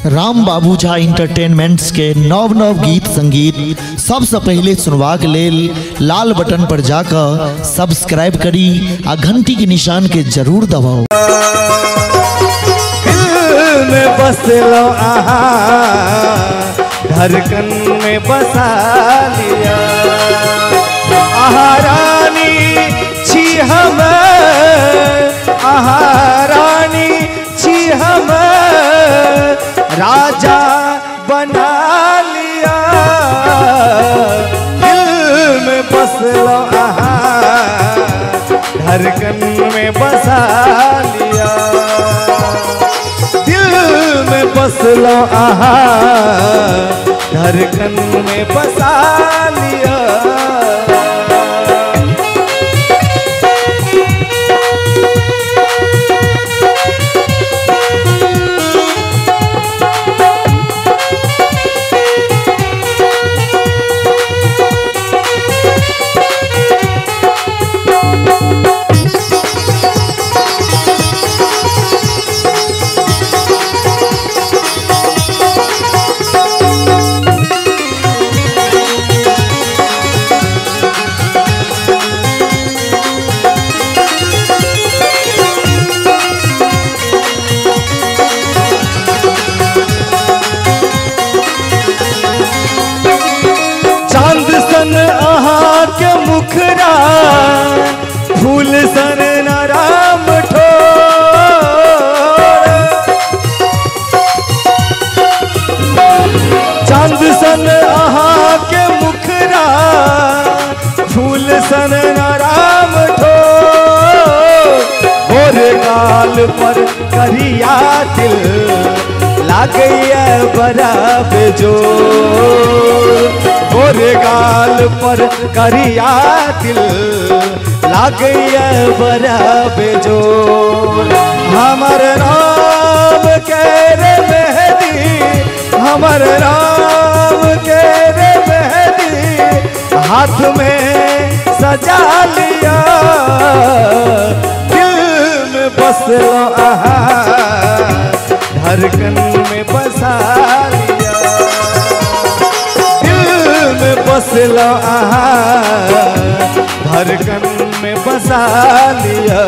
राम बाबू झा इंटरटेनमेंट्स के नव नव गीत संगीत सबसे पहले सुनवा के लेल लाल बटन पर जाकर सब्सक्राइब करी आ घंटी के निशान के जरूर दबाओ। दिल में बसलो आहा धड़कन में बसा लिया आहा रानी छी हम आहा रानी छी हम राजा बना लिया दिल में बसलो आहा धड़कन में बसा लिया दिल में बसलो आहा धड़कन में बसा लिया। के मुखरा फूल सन नाराम ठोर चांद सन आहा के मुखरा फूल सन नाराम ठोर गोरे गाल पर करिया दिल लागैया बड़ा बेजोर गोरे गाल पर करिया दिल लागैया बड़ा बेजोर हमर नाम के रे मेहदी हमर नाम के रे मेहदी हाथ में सजा लिया दिल में बसलो आहा धड़कन में बसा लिया में बसलो आहा धड़कन में बसा लिया।